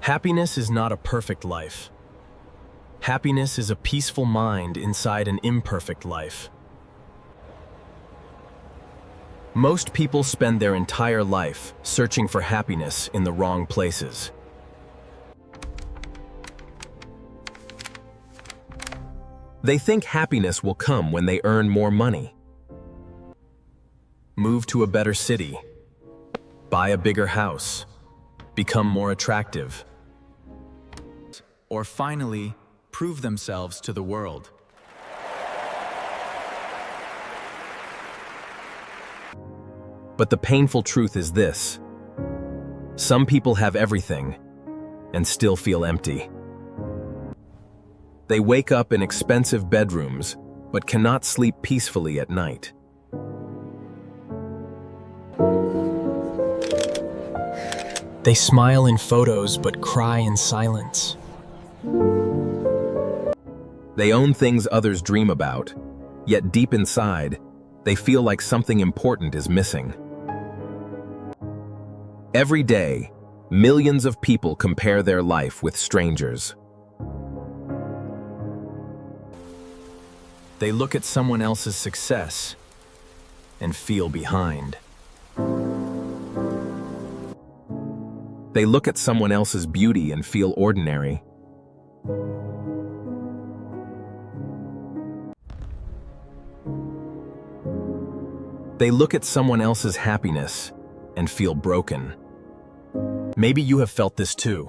Happiness is not a perfect life. Happiness is a peaceful mind inside an imperfect life. Most people spend their entire life searching for happiness in the wrong places. They think happiness will come when they earn more money, move to a better city, buy a bigger house, become more attractive, or finally prove themselves to the world. But the painful truth is this: some people have everything and still feel empty. They wake up in expensive bedrooms but cannot sleep peacefully at night. They smile in photos but cry in silence. They own things others dream about, yet deep inside, they feel like something important is missing. Every day, millions of people compare their life with strangers. They look at someone else's success and feel behind. They look at someone else's beauty and feel ordinary. They look at someone else's happiness and feel broken. Maybe you have felt this too.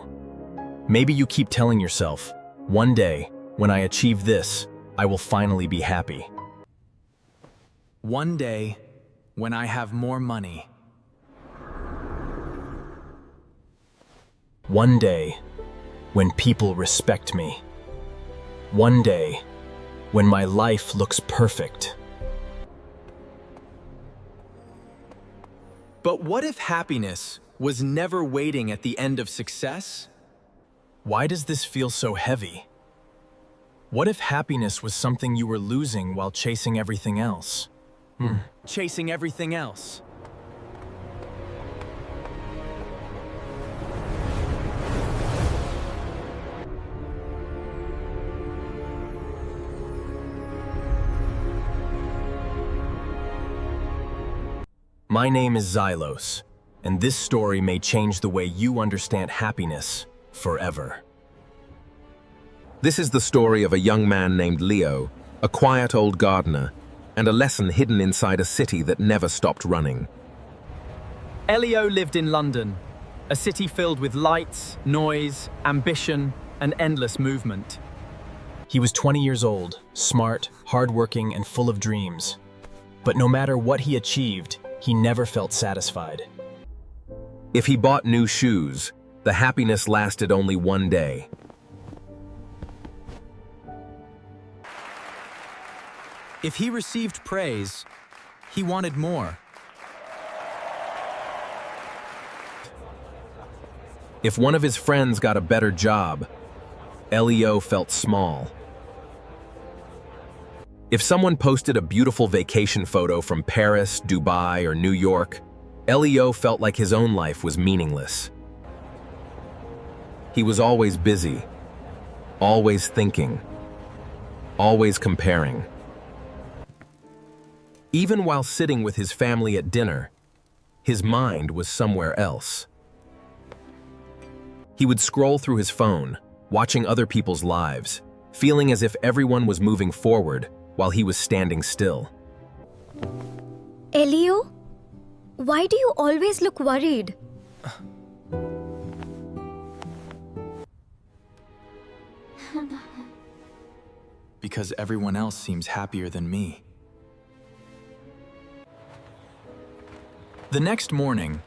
Maybe you keep telling yourself, one day, when I achieve this, I will finally be happy. One day, when I have more money. One day, when people respect me. One day, when my life looks perfect. But what if happiness was never waiting at the end of success? Why does this feel so heavy? What if happiness was something you were losing while chasing everything else? Chasing everything else. My name is Xylos, and this story may change the way you understand happiness forever. This is the story of a young man named Leo, a quiet old gardener, and a lesson hidden inside a city that never stopped running. Elio lived in London, a city filled with lights, noise, ambition, and endless movement. He was 20 years old, smart, hardworking, and full of dreams. But no matter what he achieved, he never felt satisfied. If he bought new shoes, the happiness lasted only one day. If he received praise, he wanted more. If one of his friends got a better job, Elio felt small. If someone posted a beautiful vacation photo from Paris, Dubai, or New York, Elio felt like his own life was meaningless. He was always busy, always thinking, always comparing. Even while sitting with his family at dinner, his mind was somewhere else. He would scroll through his phone, watching other people's lives, feeling as if everyone was moving forward while he was standing still. Elio, why do you always look worried? Because everyone else seems happier than me. The next morning,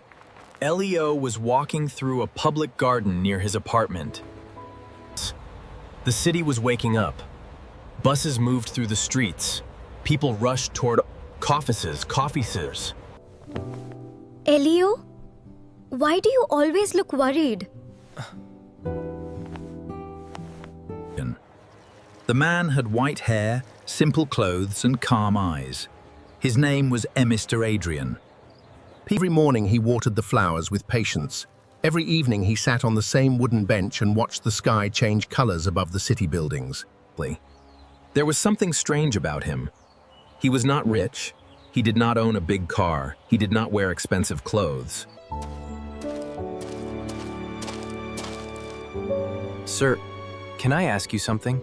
Elio was walking through a public garden near his apartment. The city was waking up. Buses moved through the streets. People rushed toward coffees. Elio, why do you always look worried? The man had white hair, simple clothes, and calm eyes. His name was Mr. Adrian. Every morning he watered the flowers with patience. Every evening he sat on the same wooden bench and watched the sky change colors above the city buildings. There was something strange about him. He was not rich. He did not own a big car. He did not wear expensive clothes. Sir, can I ask you something?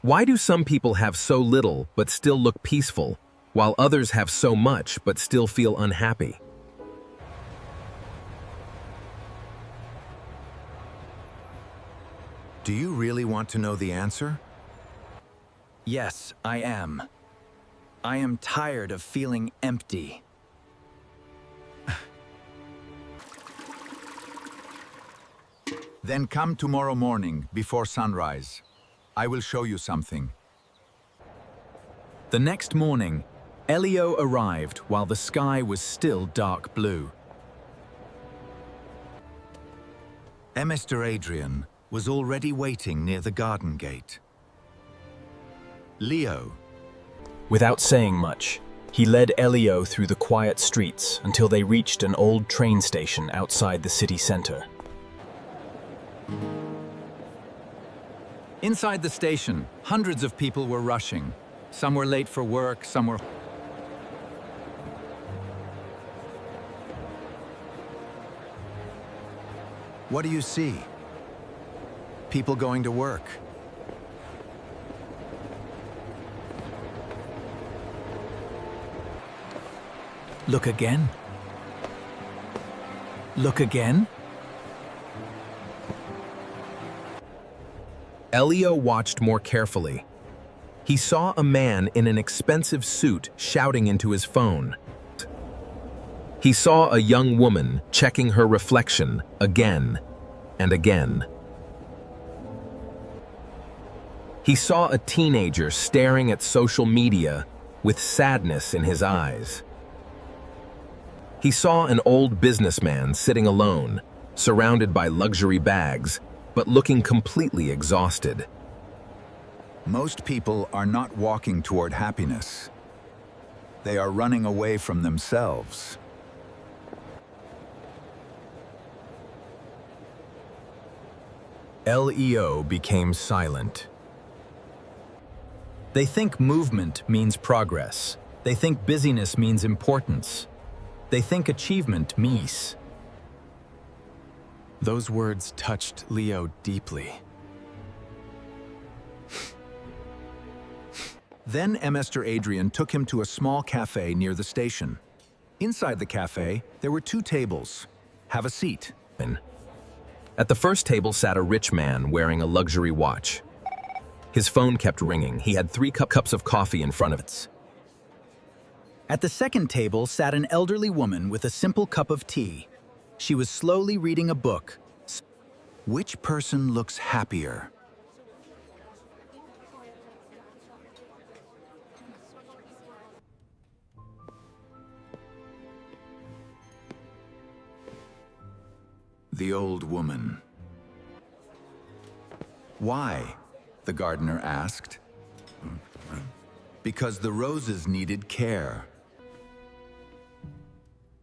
Why do some people have so little but still look peaceful, while others have so much but still feel unhappy? Do you really want to know the answer? Yes, I am. I am tired of feeling empty. Then come tomorrow morning before sunrise. I will show you something. The next morning, Elio arrived while the sky was still dark blue. Mr. Adrian was already waiting near the garden gate. Leo, Without saying much, he led Elio through the quiet streets until they reached an old train station outside the city center. Inside the station, hundreds of people were rushing. Some were late for work, some were... what do you see? People going to work. Look again. Look again. Elio watched more carefully. He saw a man in an expensive suit shouting into his phone. He saw a young woman checking her reflection again and again. He saw a teenager staring at social media with sadness in his eyes. He saw an old businessman sitting alone, surrounded by luxury bags, but looking completely exhausted. Most people are not walking toward happiness. They are running away from themselves. Leo became silent. They think movement means progress. They think busyness means importance. They think achievement means. Those words touched Leo deeply. Then Mr. Adrian took him to a small cafe near the station. Inside the cafe, there were 2 tables. Have a seat. At the first table sat a rich man wearing a luxury watch. His phone kept ringing. He had 3 cups of coffee in front of it. At the second table sat an elderly woman with a simple cup of tea. She was slowly reading a book. Which person looks happier? The old woman. Why? The gardener asked. Because the roses needed care.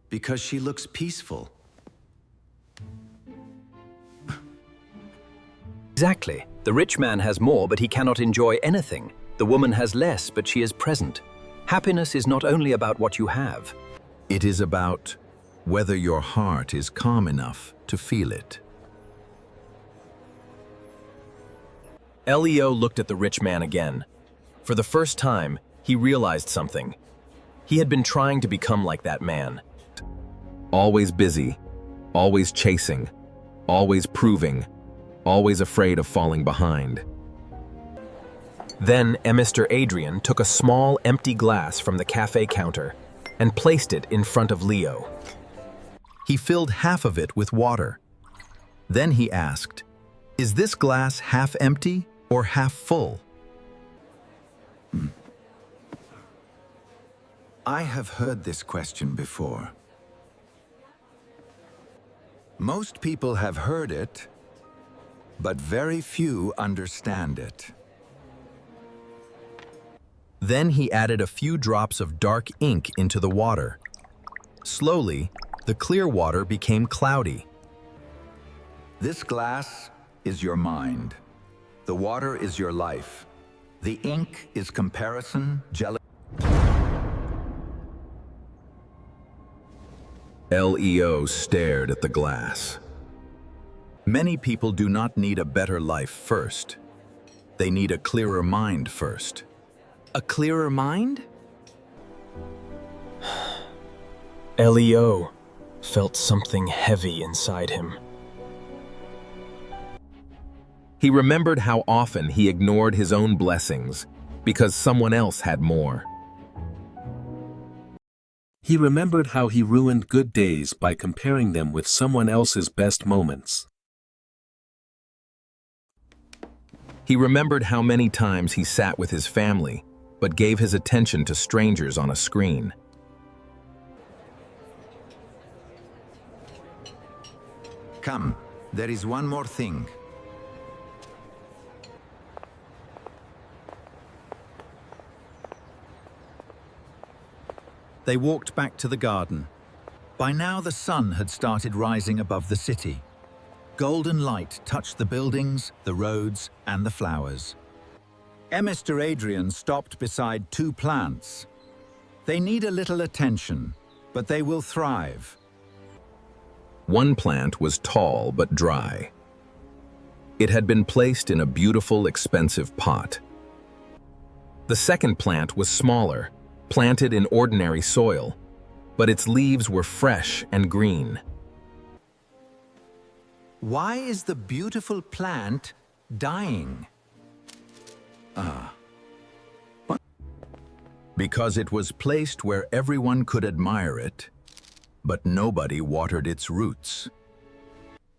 Because she looks peaceful. Exactly. The rich man has more, but he cannot enjoy anything. The woman has less, but she is present. Happiness is not only about what you have. It is about whether your heart is calm enough to feel it. Leo looked at the rich man again. For the first time, he realized something. He had been trying to become like that man. Always busy, always chasing, always proving, always afraid of falling behind. Then Mr. Adrian took a small empty glass from the cafe counter and placed it in front of Leo. He filled half of it with water. Then he asked, "Is this glass half empty or half full?" I have heard this question before. Most people have heard it, but very few understand it. Then he added a few drops of dark ink into the water. Slowly, The clear water became cloudy. This glass is your mind. The water is your life. The ink is comparison, jealousy. Leo stared at the glass. Many people do not need a better life first. They need a clearer mind first. A clearer mind? Leo felt something heavy inside him. He remembered how often he ignored his own blessings because someone else had more. He remembered how he ruined good days by comparing them with someone else's best moments. He remembered how many times he sat with his family, but gave his attention to strangers on a screen. Come, there is one more thing. They walked back to the garden. By now the sun had started rising above the city. Golden light touched the buildings, the roads, and the flowers. Mr. Adrian stopped beside two plants. They need a little attention, but they will thrive. One plant was tall but dry. It had been placed in a beautiful, expensive pot. The second plant was smaller, planted in ordinary soil, but its leaves were fresh and green. Why is the beautiful plant dying? Because it was placed where everyone could admire it, but nobody watered its roots.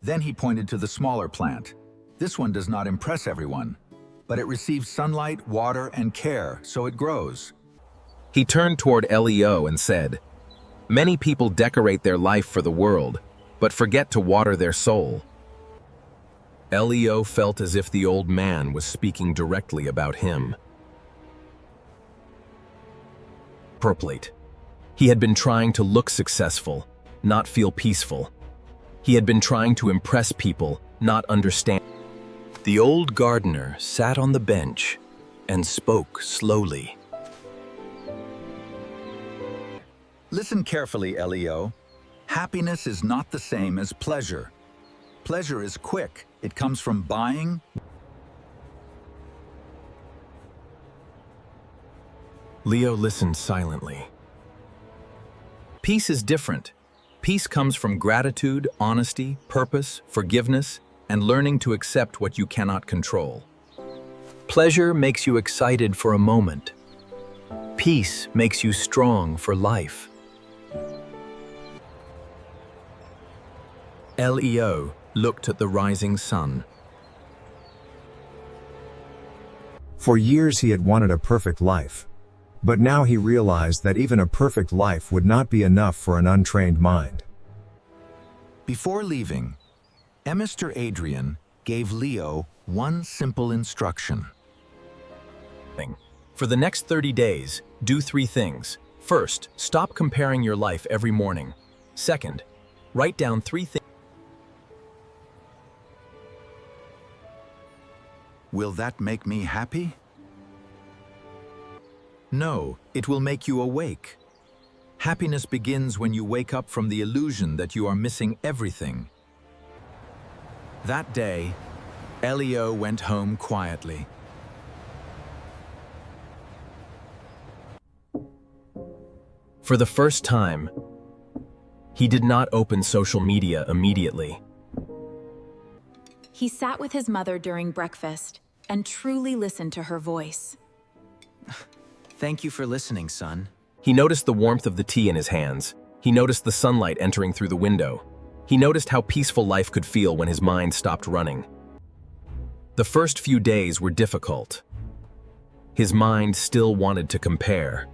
Then he pointed to the smaller plant. This one does not impress everyone, but it receives sunlight, water, and care, so it grows. He turned toward Leo and said, "Many people decorate their life for the world, but forget to water their soul." Leo felt as if the old man was speaking directly about him. Purplate. He had been trying to look successful, not feel peaceful. He had been trying to impress people, not understand. The old gardener sat on the bench and spoke slowly. Listen carefully, Leo. Happiness is not the same as pleasure. Pleasure is quick. It comes from buying. Leo listened silently. Peace is different. Peace comes from gratitude, honesty, purpose, forgiveness, and learning to accept what you cannot control. Pleasure makes you excited for a moment. Peace makes you strong for life. Leo looked at the rising sun. For years he had wanted a perfect life. But now he realized that even a perfect life would not be enough for an untrained mind. Before leaving, Mr. Adrian gave Leo one simple instruction. For the next 30 days, do 3 things. First, stop comparing your life every morning. Second, write down 3 things. Will that make me happy? No, it will make you awake. Happiness begins when you wake up from the illusion that you are missing everything. That day, Leo went home quietly. For the first time, he did not open social media immediately. He sat with his mother during breakfast and truly listened to her voice. Thank you for listening, son. He noticed the warmth of the tea in his hands. He noticed the sunlight entering through the window. He noticed how peaceful life could feel when his mind stopped running. The first few days were difficult. His mind still wanted to compare.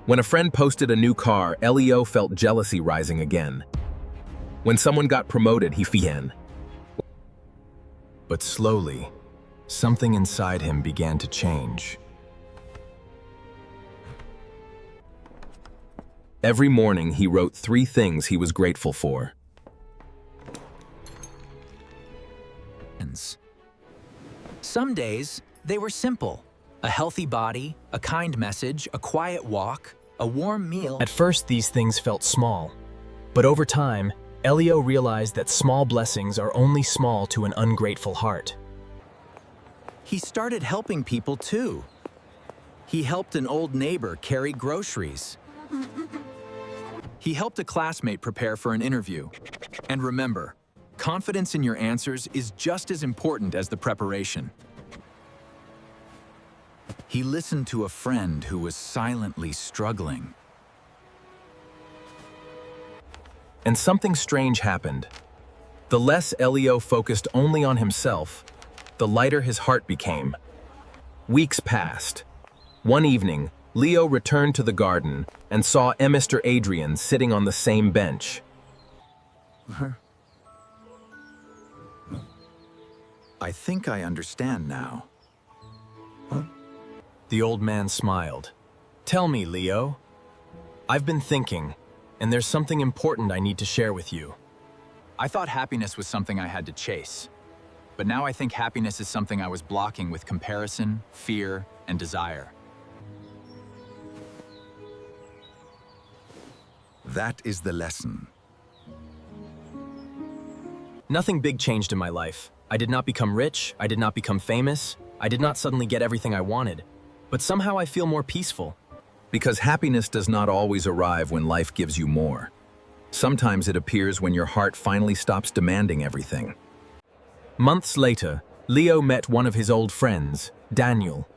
When a friend posted a new car, Leo felt jealousy rising again. When someone got promoted, he began. But slowly, something inside him began to change. Every morning, he wrote 3 things he was grateful for. Some days, they were simple. A healthy body, a kind message, a quiet walk, a warm meal. At first, these things felt small. But over time, Elio realized that small blessings are only small to an ungrateful heart. He started helping people too. He helped an old neighbor carry groceries. He helped a classmate prepare for an interview. And remember, confidence in your answers is just as important as the preparation. He listened to a friend who was silently struggling. And something strange happened. The less Elio focused only on himself, the lighter his heart became. Weeks passed. One evening, Leo returned to the garden and saw Mr. Adrian sitting on the same bench. I think I understand now. The old man smiled. "Tell me, Leo. I've been thinking, and there's something important I need to share with you." I thought happiness was something I had to chase. But now I think happiness is something I was blocking with comparison, fear, and desire. That is the lesson. Nothing big changed in my life. I did not become rich, I did not become famous, I did not suddenly get everything I wanted. But somehow I feel more peaceful. Because happiness does not always arrive when life gives you more. Sometimes it appears when your heart finally stops demanding everything. Months later, Leo met one of his old friends, Daniel.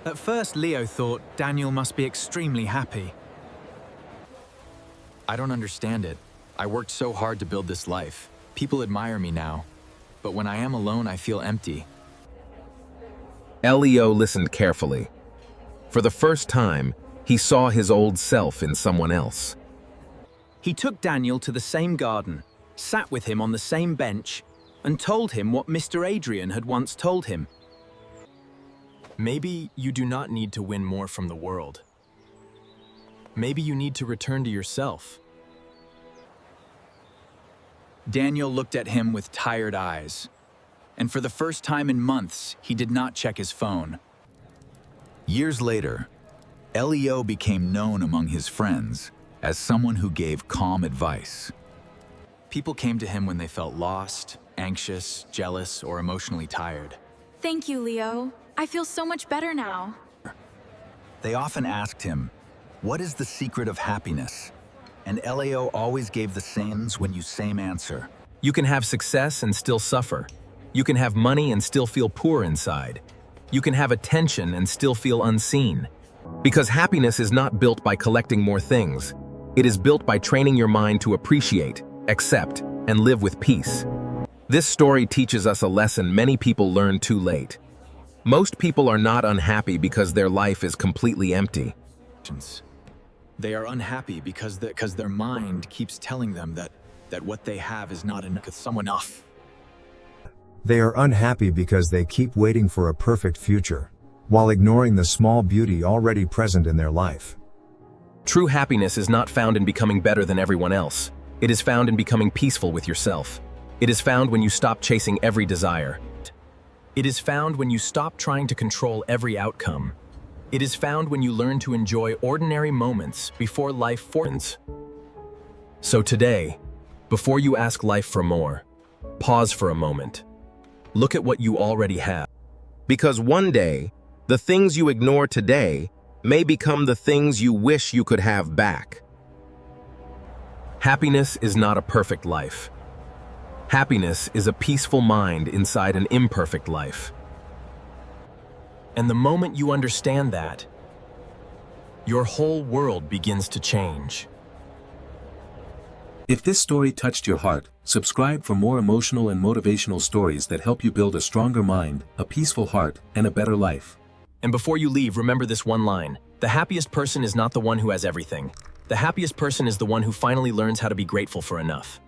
At first, Leo thought Daniel must be extremely happy. I don't understand it. I worked so hard to build this life. People admire me now. But when I am alone, I feel empty. Elio listened carefully. For the first time, he saw his old self in someone else. He took Daniel to the same garden, sat with him on the same bench, and told him what Mr. Adrian had once told him. Maybe you do not need to win more from the world. Maybe you need to return to yourself. Daniel looked at him with tired eyes. And for the first time in months, he did not check his phone. Years later, Elio became known among his friends as someone who gave calm advice. People came to him when they felt lost, anxious, jealous, or emotionally tired. Thank you, Leo. I feel so much better now. They often asked him, "What is the secret of happiness?" And Elio always gave the same answer. You can have success and still suffer. You can have money and still feel poor inside. You can have attention and still feel unseen. Because happiness is not built by collecting more things. It is built by training your mind to appreciate, accept, and live with peace. This story teaches us a lesson many people learn too late. Most people are not unhappy because their life is completely empty. They are unhappy because their mind keeps telling them that what they have is not enough with someone else. They are unhappy because they keep waiting for a perfect future, while ignoring the small beauty already present in their life. True happiness is not found in becoming better than everyone else. It is found in becoming peaceful with yourself. It is found when you stop chasing every desire. It is found when you stop trying to control every outcome. It is found when you learn to enjoy ordinary moments before life forms. So today, before you ask life for more, pause for a moment. Look at what you already have. Because one day, the things you ignore today may become the things you wish you could have back. Happiness is not a perfect life. Happiness is a peaceful mind inside an imperfect life. And the moment you understand that, your whole world begins to change. If this story touched your heart, subscribe for more emotional and motivational stories that help you build a stronger mind, a peaceful heart, and a better life. And before you leave, remember this one line. The happiest person is not the one who has everything. The happiest person is the one who finally learns how to be grateful for enough.